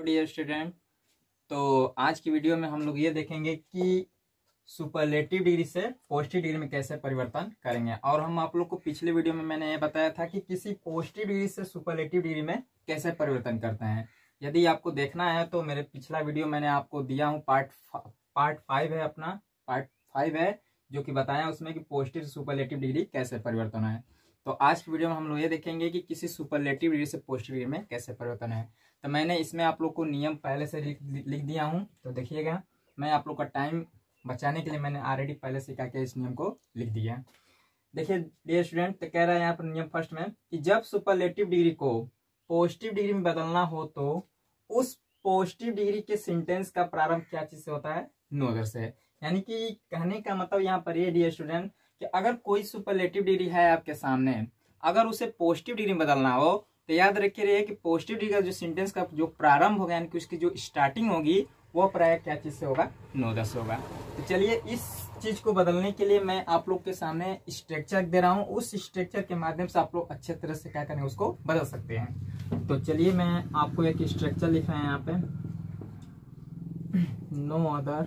Dear student. तो आज की वीडियो में हम लोग ये देखेंगे कि सुपरलेटिव डिग्री से पॉजिटिव डिग्री में कैसे परिवर्तन करेंगे। और हम आप लोग को पिछले वीडियो में मैंने ये बताया था कि किसी पॉजिटिव डिग्री से सुपरलेटिव डिग्री में कैसे परिवर्तन करते हैं। यदि आपको देखना है तो मेरे पिछला वीडियो मैंने आपको दिया हूँ, पार्ट 5 है, अपना पार्ट 5 है, जो कि बताया उसमें कि पॉजिटिव से सुपरलेटिव डिग्री कैसे परिवर्तन है। तो आज की वीडियो में हम लोग ये देखेंगे कि किसी सुपरलेटिव डिग्री से पॉजिटिव डिग्री में कैसे परिवर्तन है। तो मैंने इसमें आप लोग को नियम पहले से लिख दिया हूँ, तो देखिएगा। मैं आप लोग का टाइम बचाने के लिए मैंने ऑलरेडी पहले से क्या इस नियम को लिख दिया। देखिए डियर स्टूडेंट, तो कह रहा है यहाँ पर नियम फर्स्ट में कि जब सुपरलेटिव डिग्री को पॉजिटिव डिग्री में बदलना हो तो उस पॉजिटिव डिग्री के सेंटेंस का प्रारंभ क्या चीज से होता है? नो अदर से। यानी कि कहने का मतलब यहाँ पर ये डियर स्टूडेंट कि अगर कोई सुपरलेटिव डिग्री है आपके सामने, अगर उसे पॉजिटिव डिग्री में बदलना हो तो याद रखिए कि पॉजिटिव डिग्री का जो सेंटेंस का जो प्रारंभ होगा, यानी कि उसकी जो स्टार्टिंग होगी वो प्राय क्या चीज से होगा? नो अदर से होगा। तो चलिए इस चीज को बदलने के लिए मैं आप लोग के सामने स्ट्रक्चर दे रहा हूँ, उस स्ट्रक्चर के माध्यम से आप लोग अच्छे तरह से क्या करें, उसको बदल सकते हैं। तो चलिए मैं आपको एक स्ट्रक्चर लिख रहा है यहाँ पे, no other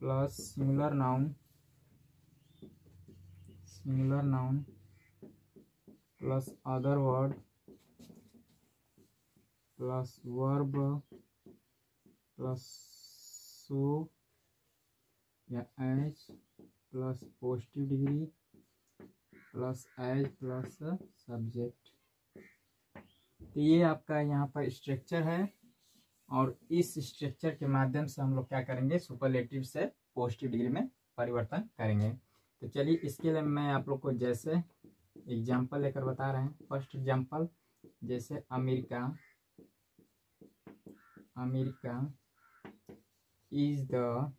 plus singular noun plus other word plus verb plus so या as plus positive degree plus as plus subject. तो ये आपका यहाँ पर स्ट्रक्चर है, और इस स्ट्रक्चर के माध्यम से हम लोग क्या करेंगे, सुपरलेटिव से पॉजिटिव डिग्री में परिवर्तन करेंगे। तो चलिए इसके लिए मैं आप लोग को जैसे एग्जाम्पल लेकर बता रहे हैं। फर्स्ट एग्जाम्पल, जैसे America is the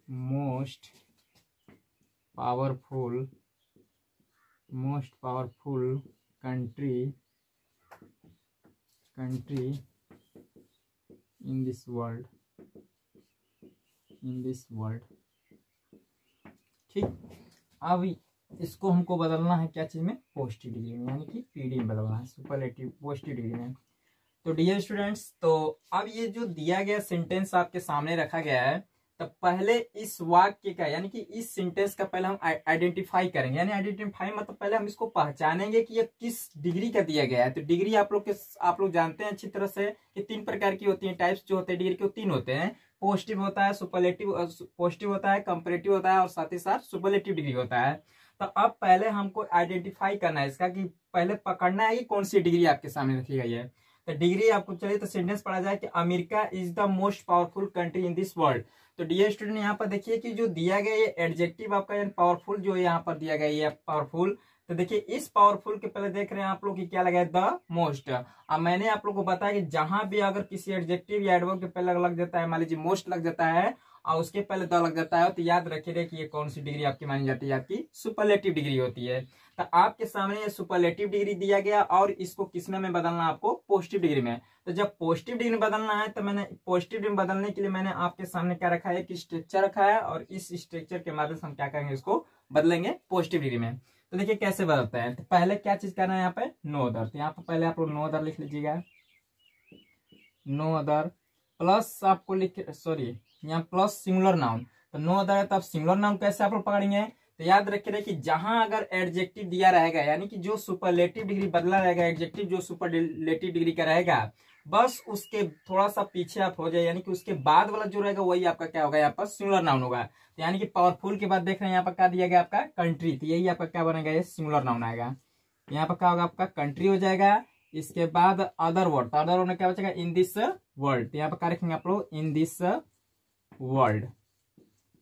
most powerful country in this world। ठीक, अब इसको हमको बदलना है क्या चीज में? पॉजिटिव डिग्री में, यानी कि पीडी में बदलना है, सुपरलेटिव पॉजिटिव डिग्री में। तो डियर स्टूडेंट्स, तो अब ये जो दिया गया सेंटेंस आपके सामने रखा गया है, तो पहले इस वाक्य का, यानी कि इस सेंटेंस का पहले हम आइडेंटिफाई करेंगे। यानी आइडेंटिफाई मतलब पहले हम इसको पहचानेंगे कि ये किस डिग्री का दिया गया है। तो डिग्री आप लोग जानते हैं अच्छी तरह से कि 3 प्रकार की होती है। टाइप्स जो होते हैं डिग्री के 3 होते हैं, पॉजिटिव होता है, पॉजिटिव होता है, कंपैरेटिव होता है, और साथ ही साथ सुपरलेटिव डिग्री होता है। तो अब पहले हमको आइडेंटिफाई करना है इसका, कि पहले पकड़ना है कि कौन सी डिग्री आपके सामने रखी गई है। तो डिग्री आपको, चलिए तो सेंटेंस पढ़ा जाए कि America is the most powerful country in this world. तो डियर स्टूडेंट, यहाँ पर देखिए कि जो दिया गया ये एडजेक्टिव आपका, यानी पावरफुल जो यहाँ पर दिया गया ये पावरफुल। तो देखिए इस पावरफुल के पहले देख रहे हैं आप लोग कि क्या लगा है? The most. अब मैंने आप लोग को बताया कि जहां भी अगर किसी एडजेक्टिव या एडवर्ब के पहले लग जाता है, मान लीजिए मोस्ट लग जाता है और उसके पहले द लग जाता है, तो याद रखिए कि ये कौन सी डिग्री आपकी मानी जाती है? आपकी सुपरलेटिव डिग्री होती है। तो आपके सामने ये सुपरलेटिव डिग्री दिया गया, और इसको किसमें में बदलना है आपको? पॉजिटिव डिग्री में। तो जब पॉजिटिव डिग्री में बदलना है, तो मैंने पॉजिटिव डिग्री में बदलने के लिए मैंने आपके सामने क्या रखा है? एक स्ट्रक्चर रखा है, और इस स्ट्रक्चर के माध्यम से हम क्या करेंगे, इसको बदलेंगे पॉजिटिव डिग्री में। तो देखिए कैसे बदलता है। तो पहले क्या चीज करना है यहाँ पे? No other. तो यहाँ पर पहले आप लोग नो अदर लिख लीजिएगा, नो अदर प्लस आपको यहाँ प्लस सिंगुलर नाउन। तो नो अदर है, तब सिंगुलर नाउन कैसे आप लोग पकड़ेंगे? तो याद रखिए कि जहां अगर एडजेक्टिव दिया रहेगा, यानी कि जो सुपरलेटिव डिग्री बदला रहेगा, एडजेक्टिव जो सुपरलेटिव डिग्री का रहेगा, बस उसके थोड़ा सा पीछे आप हो जाए, यानी कि उसके बाद वाला जो रहेगा वही आपका क्या होगा? यहाँ पर सिंगुलर नाउन होगा। तो यानी कि पावरफुल के बाद देख रहे हैं यहाँ पर क्या दिया गया? आपका कंट्री। तो यही आपका क्या बनेगा? ये सिंगुलर नाउन आएगा। यहाँ पर क्या होगा? आपका कंट्री हो जाएगा। इसके बाद अदर वर्ड, तो अदर वर्ड में क्या बचेगा? In this world. तो यहाँ पर क्या रखेंगे आप लोग? In this world.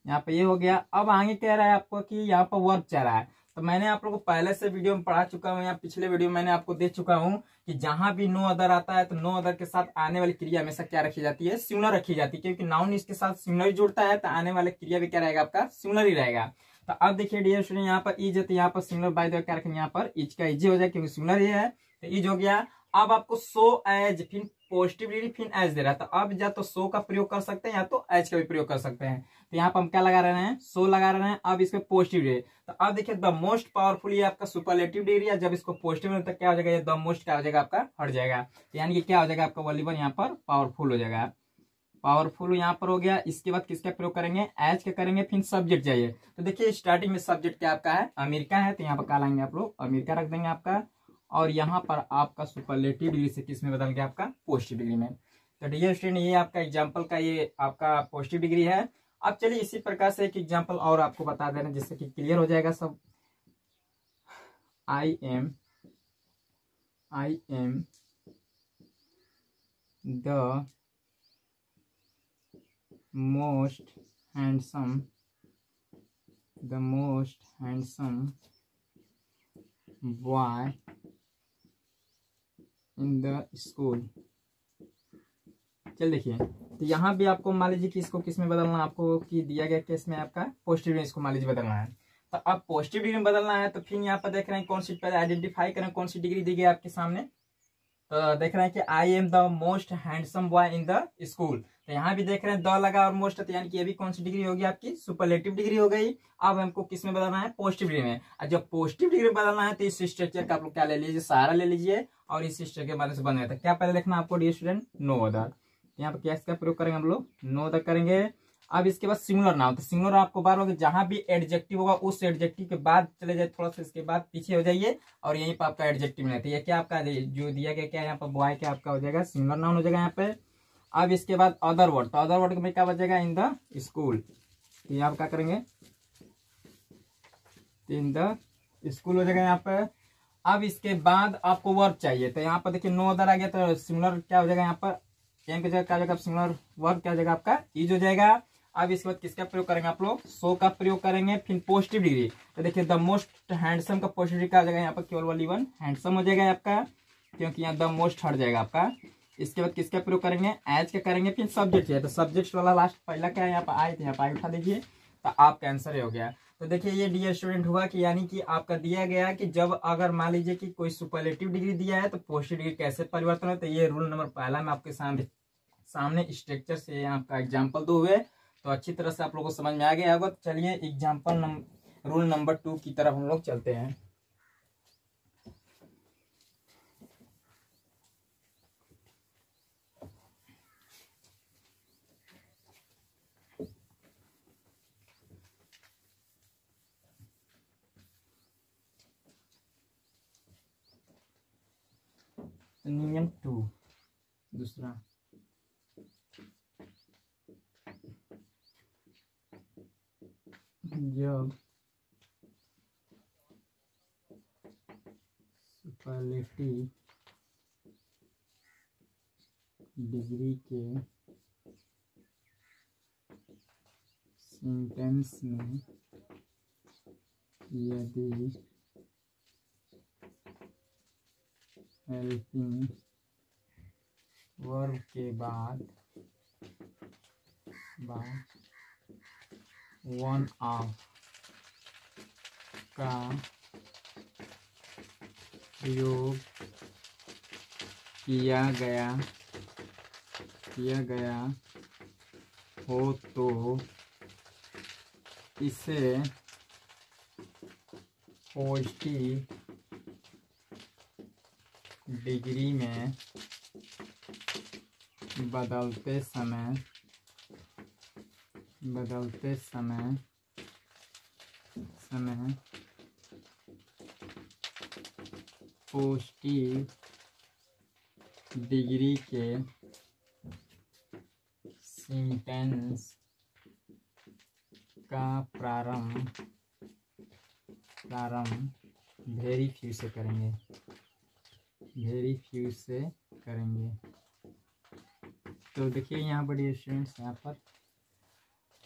यहाँ पे ये हो गया। अब आगे कह रहा है आपको कि यहाँ पर वर्ब चल रहा है। तो मैंने आप लोगों को पहले से वीडियो में पढ़ा चुका हूँ, या पिछले वीडियो में मैंने आपको दे चुका हूँ कि जहां भी नो अदर आता है, तो नो अदर के साथ आने वाली क्रिया हमेशा क्या रखी जाती है? सिंगुलर रखी जाती है, क्योंकि नाउन इसके साथ सिंगुलर जुड़ता है, तो आने वाले क्रिया भी क्या रहेगा? आपका सिंगुलर ही रहेगा। तो अब देखिए डियर स्टूडेंट, यहाँ पर इज है, तो यहाँ पर सिंगुलर बाय द वे क्या रखेंगे? यहाँ पर इज का इज हो जाए, क्योंकि सिंगुलर ही है, तो इज हो गया। अब आपको सो एज, फिर पॉजिटिव डिग्री फिर एज दे रहा है, तो अब या तो सो का प्रयोग कर सकते हैं या तो एज का भी प्रयोग कर सकते हैं। तो यहाँ पर हम क्या लगा रहे हैं, सो लगा रहे हैं। अब इसमें पॉजिटिव डिग्री, तो अब देखिए द मोस्ट पावरफुल ये आपका सुपरलेटिव डिग्री है। जब इसको पॉजिटिव में तो क्या हो जाएगा, ये द मोस्ट क्या हो जाएगा आपका हट जाएगा, तो यानी कि क्या हो जाएगा आपका वॉल्यूबल यहाँ पर पावरफुल हो जाएगा। पावरफुल यहाँ पर हो गया। इसके बाद किसका प्रयोग करेंगे, एज का करेंगे, फिर सब्जेक्ट चाहिए। तो देखिए स्टार्टिंग में सब्जेक्ट क्या आपका है, अमेरिका है, तो यहाँ पर क्या लाएंगे आप लोग, अमेरिका रख देंगे आपका। और यहाँ पर आपका सुपरलेटिव डिग्री से किस में बदल गया, आपका पॉजिटिव डिग्री में। तो डियर स्टूडेंट ये आपका एग्जाम्पल का ये आपका पॉजिटिव डिग्री है। अब चलिए इसी प्रकार से एक एग्जाम्पल और आपको बता दे रहे हैं जिससे कि क्लियर हो जाएगा सब। I am the most handsome boy in the school. चल देखिए, तो यहाँ भी आपको मान लीजिए कि इसको किस में बदलना है, आपको कि दिया गया केस में आपका पॉजिटिव में इसको मान लीजिए बदलना है। तो अब पॉजिटिव डिग्री में बदलना है, तो फिर यहाँ पर देख रहे हैं कौन सी, पहले आइडेंटिफाई करें कौन सी डिग्री दी गई आपके सामने। तो देख रहे हैं कि I am the most handsome boy in the school. तो यहाँ भी देख रहे हैं द लगा और मोस्ट, तो यानी कि ये भी कौन सी डिग्री होगी आपकी, सुपरलेटिव डिग्री हो गई। अब हमको किस में बदलना है, पॉजिटिव डिग्री में। और जब पॉजिटिव डिग्री में बदलना है तो इस स्ट्रक्चर का आप लोग क्या ले लीजिए, सहारा ले लीजिए और इस स्ट्रक्चर के बारे में बने। तो क्या पहले लिखना आपको डियर स्टूडेंट, नो अदर। यहाँ पर क्या इसका प्रयोग करेंगे हम लोग, नो अदर करेंगे। अब इसके बाद सिंगुलर नाउन, तो सिंगुलर आपको बार होगा, जहां भी एडजेक्टिव होगा उस एडजेक्टिव के बाद चले जाए, थोड़ा सा इसके बाद पीछे हो जाइए और यहीं पर आपका एडजेक्टिव मिलता है। ये क्या आपका जो दिया गया क्या है यहाँ पर, बॉय क्या आपका हो जाएगा, सिंगुलर नाउन हो जाएगा यहाँ पे। अब इसके बाद अदर वर्ड, तो अदर वर्ड में क्या बचेगा, इन द स्कूल। तो यहाँ क्या करेंगे, इन द स्कूल हो जाएगा यहाँ पे। अब इसके बाद आपको वर्ब चाहिए, तो यहाँ पर देखिए नो अदर आ गया, तो सिंगुलर क्या हो जाएगा यहाँ पर, एम की जगह क्या हो जाएगा, सिंगुलर वर्ब क्या हो जाएगा आपका, इज हो जाएगा। अब इसके बाद किसका प्रयोग करेंगे आप लोग, सो का प्रयोग करेंगे। फिर पॉजिटिव डिग्री, तो देखिए द मोस्ट हैंडसम का पॉजिटिव डिग्री क्या हो जाएगा यहाँ पर, केवल वाली वन हैंडसम हो जाएगा आपका, क्योंकि यहाँ द मोस्ट हट जाएगा आपका। इसके बाद किसका प्रयोग करेंगे, एज का करेंगे। फिर सब्जेक्ट है, तो सब्जेक्ट वाला लास्ट पहला क्या है यहाँ पर, आई, तो यहाँ पर आई उठा दीजिए, तो आपका आंसर हो गया। तो देखिए ये डियर स्टूडेंट हुआ कि यानी कि आपका दिया गया कि जब अगर मान लीजिए कि कोई सुपरलेटिव डिग्री दिया है तो पॉजिटिव डिग्री कैसे परिवर्तन हो। तो ये रूल नंबर पहला मैं आपके सामने स्ट्रक्चर से आपका एग्जाम्पल दो हुए, तो अच्छी तरह से आप लोगों को समझ में आ गया होगा। चलिए एग्जाम्पल रूल नंबर 2 की तरफ हम लोग चलते हैं। नियम 2 दूसरा, जब सुपरलेटिव डिग्री के सेंटेंस में यदि हेल्पिंग वर्ब के बाद वन ऑफ का प्रयोग किया गया हो तो इसे पॉजिटिव डिग्री में बदलते समय पॉजिटिव डिग्री के सेंटेंस का प्रारंभ वेरी फ्यू से करेंगे। तो देखिए यहाँ बड़ी स्टूडेंट्स यहाँ पर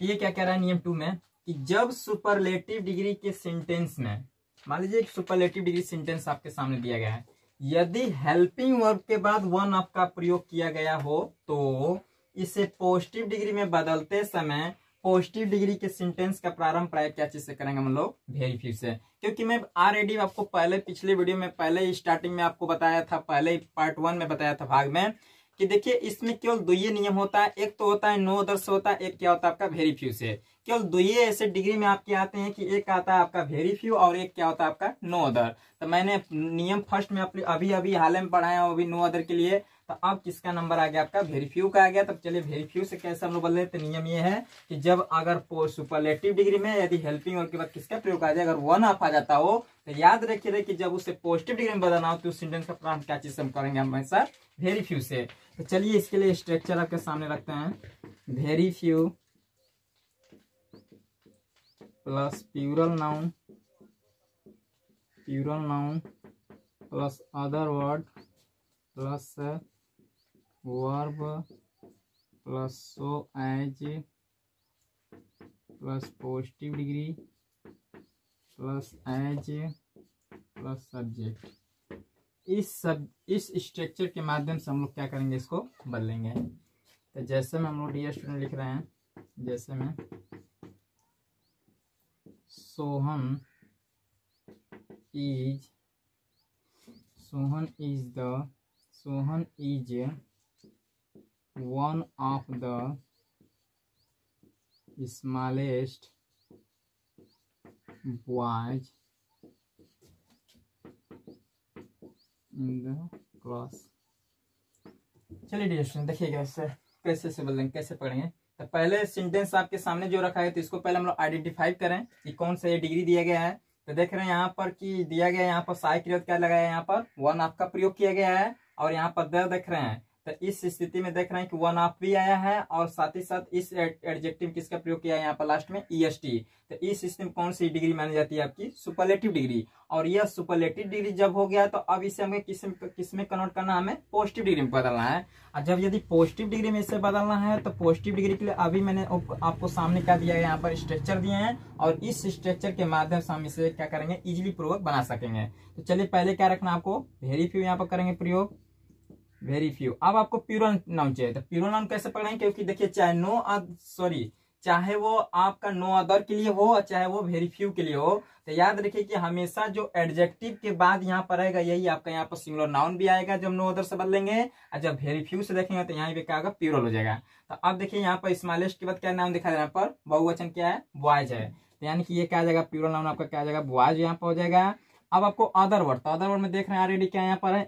ये क्या कह रहा है नियम 2 में कि जब सुपरलेटिव डिग्री के सेंटेंस में, मान लीजिए एक सुपरलेटिव डिग्री सेंटेंस आपके सामने दिया गया है, यदि हेल्पिंग वर्ब के बाद वन ऑफ का प्रयोग किया गया हो तो इसे पॉजिटिव डिग्री में बदलते समय पॉजिटिव डिग्री के सेंटेंस का प्रारंभ प्राय क्या चीज से करेंगे हम लोग, वेरी फ्यू से। क्योंकि मैं ऑलरेडी आपको पहले पिछले वीडियो में पहले स्टार्टिंग में आपको बताया था, पहले पार्ट 1 में बताया था भाग में कि देखिए इसमें केवल 2 ही नियम होता है, एक तो होता है नो अदर से होता है, एक क्या होता है आपका वेरी फ्यू से। केवल दो ही ऐसे डिग्री में आपके आते हैं कि एक आता है आपका वेरी फ्यू और एक क्या होता है आपका नो अदर। तो मैंने नियम फर्स्ट में अभी अभी हाल में पढ़ाया वो भी नो अदर के लिए। तो अब किसका नंबर आ गया आपका वेरी फ्यू का आ गया। तब चलिए वेरी फ्यू से कैसे हम लोग बदले। तो नियम ये है कि जब अगर सुपरलेटिव डिग्री में यदि हेल्पिंग वर्ब के बाद किसका प्रयोग आ जाए, अगर वन ऑफ आ जाता हो तो याद रखिए कि जब उसे पॉजिटिव डिग्री में बदलना हो तो उस सेंटेंस का प्रारंभ क्या चीज से हम करेंगे, हमेशा वेरी फ्यू से। तो चलिए इसके लिए स्ट्रक्चर आपके सामने रखते हैं। Very few plus plural noun plus other word plus verb plus so as plus positive degree plus as plus subject. इस स्ट्रक्चर के माध्यम से हम लोग क्या करेंगे, इसको बदलेंगे। तो जैसे में हम लोग डियर स्टूडेंट लिख रहे हैं, जैसे में Sohan is one of the smallest boys in the class. चलिए डियर स्टूडेंट देखिएगा इससे कैसे से बदलेंगे, कैसे पढ़ेंगे। तो पहले सेंटेंस आपके सामने जो रखा है तो इसको पहले हम लोग आइडेंटिफाई करें कि कौन सा ये डिग्री दिया गया है। तो देख रहे हैं यहाँ पर कि दिया गया है, यहाँ पर सहायक क्रिया क्या लगाया है, यहाँ पर वन ऑफ का प्रयोग किया गया है और यहाँ पर द देख रहे हैं। तो इस स्थिति में देख रहे हैं कि वन ऑफ भी आया है और साथ ही साथ इस एडजेक्टिव किसका प्रयोग किया है, यहाँ पर लास्ट में ईएसटी। तो इस स्थिति में कौन सी डिग्री मानी जाती है, आपकी सुपरलेटिव डिग्री। और यह सुपरलेटिव डिग्री जब हो गया तो अब इसे हमें किस में कन्वर्ट करना है, हमें पॉजिटिव डिग्री में बदलना है। और जब यदि पॉजिटिव डिग्री में इसे बदलना है तो पॉजिटिव डिग्री के लिए अभी मैंने आपको सामने क्या दिया है, यहाँ पर स्ट्रक्चर दिए हैं और इस स्ट्रक्चर के माध्यम से हम इसे क्या करेंगे, इजिली पूर्वक बना सकेंगे। तो चलिए पहले क्या रखना आपको, वेरी फ्यू यहाँ पर करेंगे प्रयोग, वेरी फ्यू। अब आपको प्लूरल नाउन चाहिए। तो प्लूरल नाउन कैसे पढ़ेंगे, क्योंकि देखिए चाहे वो आपका नो अदर के लिए हो चाहे वो वेरी फ्यू के लिए हो, तो याद रखिए कि हमेशा जो एडजेक्टिव के बाद यहाँ पर आएगा यही आपका यहाँ पर सिंगुलर नाउन भी आएगा जब नो अदर से बदलेंगे, और जब वेरी फ्यू से देखेंगे तो यहाँ पे क्या होगा, प्लूरल हो जाएगा। तो अब देखिए यहाँ पर स्मॉलेस्ट के बाद क्या नाउन दिखा रहा है, यहाँ पर बहुवचन क्या है, बॉयज है। तो यानी कि ये क्या आ जाएगा, प्लूरल नाउन आपका क्या आ जाएगा, बॉयज यहाँ पर हो जाएगा। अब आपको अदर वर्ड, तो अदर वर्ड में देख रहे हैं ऑलरेडी क्या यहाँ पर है,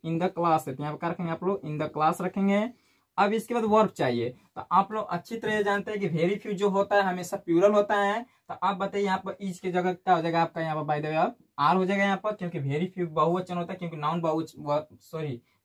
इन द क्लास है। तो यहाँ पर क्या रखेंगे आप लोग, इन द क्लास रखेंगे। अब इसके बाद वर्ब चाहिए। तो आप लोग अच्छी तरह जानते हैं कि वेरी फ्यू जो होता है हमेशा प्लूरल होता है। तो आप बताइए यहाँ पर इज की जगह क्या हो जाएगा आपका, यहाँ पर बाय द वे आप आर हो जाएगा यहाँ पर, क्योंकि वेरी फ्यू बहुवचन होता है, क्योंकि नाउन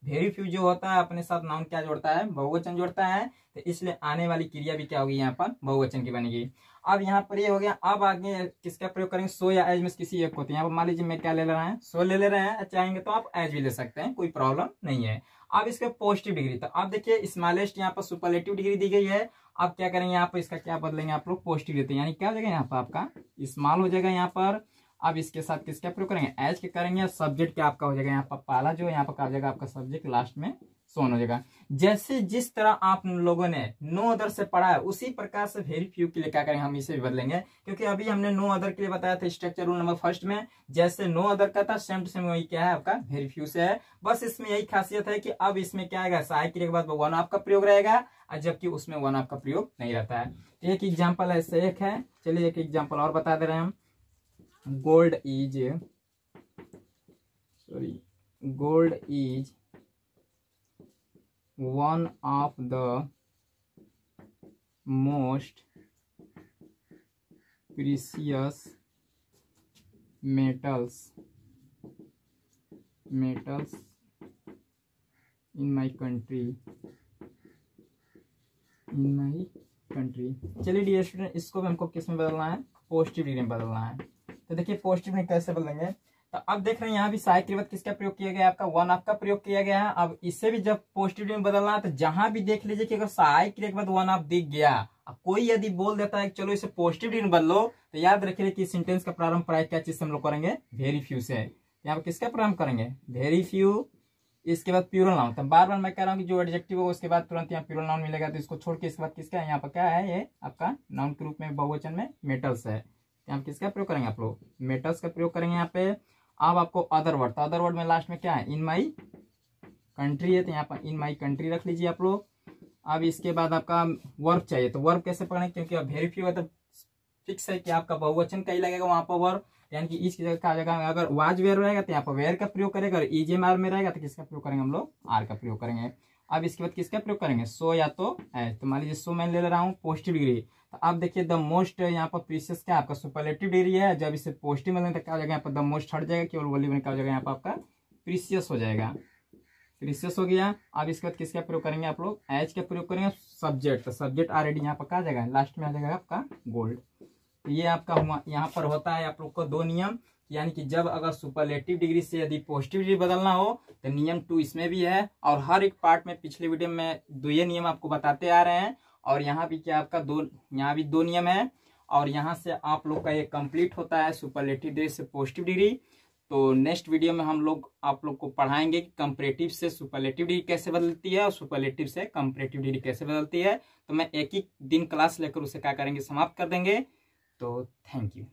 वेरी फ्यू जो होता है अपने साथ नाउन क्या जोड़ता है, बहुवचन जोड़ता है। तो इसलिए आने वाली क्रिया भी क्या होगी, यहाँ पर बहुवचन की बनेगी। अब यहाँ पर ये हो गया। अब आगे किसका प्रयोग करेंगे, सो या एज में किसी एक होती है। यहाँ पर मान लीजिए मैं क्या ले रहा है, सो ले रहे हैं, चाहेंगे तो आप एज भी ले सकते हैं, कोई प्रॉब्लम नहीं है। अब इसके पॉजिटिव डिग्री, तो आप देखिए स्मॉलेस्ट यहाँ पर सुपरलेटिव डिग्री दी गई है। अब क्या करेंगे, यहाँ पर इसका क्या बदलेंगे आप लोग, पॉजिटिव देते हैं, यानी क्या हो जाएगा, यहाँ पर आपका स्मॉल हो जाएगा यहाँ पर। अब इसके साथ किसका प्रयोग करेंगे, एज के करेंगे। सब्जेक्ट क्या आपका हो जाएगा, यहाँ पर पहला जो यहाँ पर क्या हो जाएगा आपका सब्जेक्ट, लास्ट में सोन हो जाएगा। जैसे जिस तरह आप लोगों ने नो अदर से पढ़ा है उसी प्रकार से वेरी फ्यू के लिए क्या करेंगे, हम इसे भी बदलेंगे। क्योंकि अभी हमने नो अदर के लिए बताया था स्ट्रक्चर रूल नंबर फर्स्ट में, जैसे नो अदर का था सेम टू सेम वही क्या है आपका वेरी फ्यू से है। बस इसमें यही खासियत है कि अब इसमें क्या आएगा, सहायक क्रिया के बाद वन ऑफ का प्रयोग रहेगा, और जबकि उसमें वन ऑफ का प्रयोग नहीं रहता है। एक एग्जाम्पल ऐसे एक है, चलिए एक एग्जाम्पल और बता दे रहे हैं हम। Gold is one of the most precious metals in my country। चलिए डियर स्टूडेंट, इसको भी हमको किस में बदलना है, पॉजिटिव डिग्री में बदलना है। तो देखिए पॉजिटिव में कैसे बदलेंगे। तो अब देख रहे हैं यहाँ भी सहायक क्रिया किसका प्रयोग किया गया, आपका वन ऑफ का प्रयोग किया गया है। अब इससे भी जब पॉजिटिव में बदलना है तो जहां भी देख लीजिए कि अगर सहायक क्रिया के बाद वन ऑफ दिख गया, अब कोई यदि बोल देता है कि चलो इसे पॉजिटिव में बदलो, तो याद रखिए कि सेंटेंस का प्रारंभ प्राय क्या चीज से हम लोग करेंगे, वेरी फ्यू से। यहाँ पर किसका प्रारंभ करेंगे, वेरी फ्यू। इसके बाद प्लूरल नाउन। तो बार बार मैं कह रहा हूँ कि जो एडजेक्टिव होगा उसके बाद तुरंत यहाँ प्लूरल नाउन मिलेगा, तो इसको छोड़ के इसके बाद किसका है, यहाँ पर क्या है, ये आपका नाउन के रूप में बहुवचन में मेटल्स है। यहाँ किसका प्रयोग करेंगे आप लोग, मेटल्स का प्रयोग करेंगे यहाँ पे। अब आपको अदर वर्ड, तो अदर वर्ड में लास्ट में क्या है, इन माई कंट्री है, तो यहाँ पर इन माई कंट्री रख लीजिए आप लोग। अब इसके बाद आपका वर्ब चाहिए, तो वर्ब कैसे पढ़ें, क्योंकि अब वेरीफाई हुआ तो फिक्स है कि आपका बहुवचन कहीं लगेगा वहां पर वर्ब, यानी कि इस जगह का जगह अगर वाज वेयर रहेगा तो यहाँ पर वेयर का प्रयोग करेगा, और ईजेएमआर में रहेगा तो किसका प्रयोग करेंगे हम लोग, आर का प्रयोग करेंगे। अब इसके बाद किसका प्रयोग करेंगे, सो या तो एज। तो मान लीजिए सो मैं ले रहा हूँ पॉजिटिव डिग्री, तो अब देखिए द मोस्ट यहाँ पर प्रीशियस क्या आपका सुपरलेटिव डिग्री है, जब इसे पॉजिटिव में लेंगे तो क्या हो जाएगा यहाँ पर द मोस्ट हट जाएगा, केवल वॉल्यूम में क्या हो जाएगा यहाँ पर आपका प्रीशियस हो जाएगा, प्रीशियस हो गया। अब इसके बाद किसका प्रयोग करेंगे आप लोग, एज का प्रयोग करेंगे। सब्जेक्ट, तो सब्जेक्ट ऑलरेडी यहाँ पर क्या आ जाएगा, लास्ट में आ जाएगा आपका गोल्ड। तो ये आपका हुआ, यहाँ पर होता है आप लोग को दो नियम, यानी कि जब अगर सुपरलेटिव डिग्री से यदि पॉजिटिव डिग्री बदलना हो तो नियम 2 इसमें भी है, और हर एक पार्ट में पिछले वीडियो में दो ये नियम आपको बताते आ रहे हैं, और यहाँ भी क्या आपका दो, यहाँ भी दो नियम है, और यहाँ से आप लोग का ये कंप्लीट होता है सुपरलेटिव डिग्री से पॉजिटिव डिग्री। तो नेक्स्ट वीडियो में हम लोग आप लोग को पढ़ाएंगे कि कंपैरेटिव से सुपरलेटिव डिग्री कैसे बदलती है और सुपरलेटिव से कंपैरेटिव डिग्री कैसे बदलती है। तो मैं एक ही दिन क्लास लेकर उसे क्या करेंगे, समाप्त कर देंगे। तो थैंक यू।